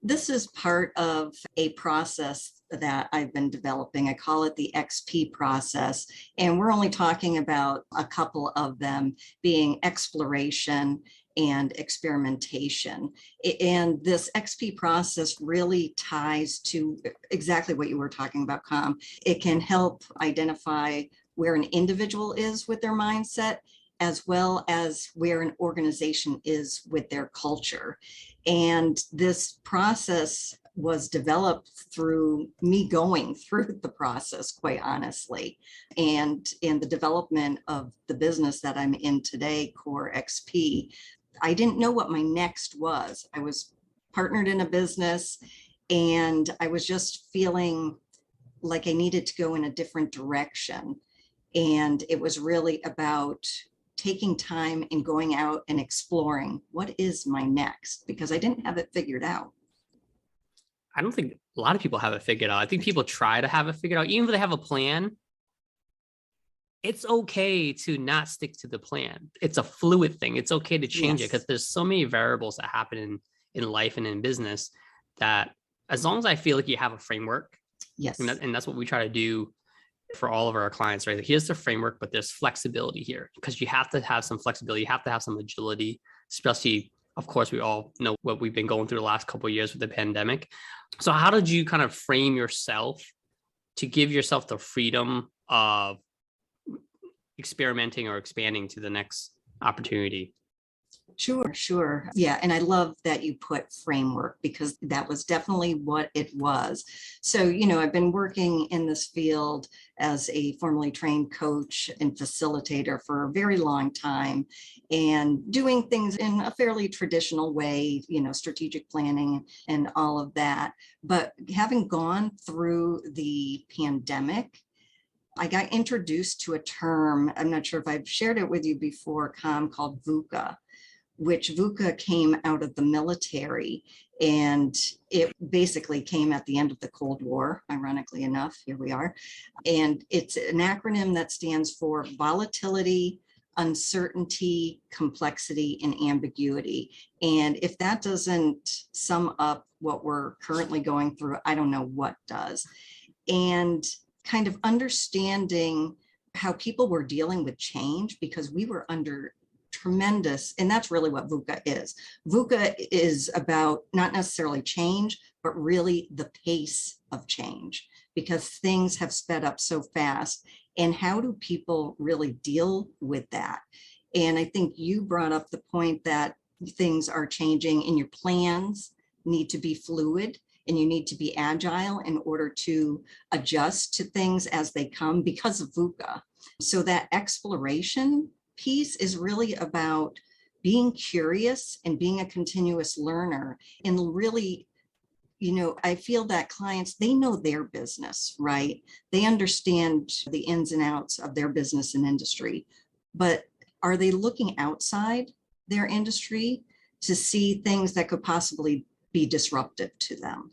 This is part of a process that I've been developing. I call it the XP process, and we're only talking about a couple of them being exploration and experimentation. And this XP process really ties to exactly what you were talking about, Com. It can help identify where an individual is with their mindset, as well as where an organization is with their culture. And this process was developed through me going through the process, quite honestly, and in the development of the business that I'm in today, Core XP. I didn't know what my next was. I was partnered in a business and I was just feeling like I needed to go in a different direction. And it was really about taking time and going out and exploring what is my next, because I didn't have it figured out. I don't think a lot of people have it figured out. I think people try to have it figured out, even if they have a plan. It's okay to not stick to the plan. It's a fluid thing. It's okay to change it, because there's so many variables that happen in life and in business that as long as I feel like you have a framework, and that's what we try to do for all of our clients, right? Like, here's the framework, but there's flexibility here, because you have to have some flexibility. You have to have some agility, especially, of course, we all know what we've been going through the last couple of years with the pandemic. So how did you kind of frame yourself to give yourself the freedom of experimenting or expanding to the next opportunity? Sure. Yeah. And I love that you put framework, because that was definitely what it was. So, I've been working in this field as a formally trained coach and facilitator for a very long time, and doing things in a fairly traditional way, strategic planning and all of that. But having gone through the pandemic, I got introduced to a term, I'm not sure if I've shared it with you before, Com, called VUCA, which VUCA came out of the military, and it basically came at the end of the Cold War, ironically enough, here we are. And it's an acronym that stands for volatility, uncertainty, complexity, and ambiguity. And if that doesn't sum up what we're currently going through, I don't know what does. And kind of understanding how people were dealing with change, because we were under tremendous, and that's really what VUCA is. VUCA is about not necessarily change, but really the pace of change, because things have sped up so fast. And how do people really deal with that? And I think you brought up the point that things are changing and your plans need to be fluid, and you need to be agile in order to adjust to things as they come because of VUCA. So that exploration piece is really about being curious and being a continuous learner. And really, I feel that clients, they know their business, right? They understand the ins and outs of their business and industry, but are they looking outside their industry to see things that could possibly be disruptive to them?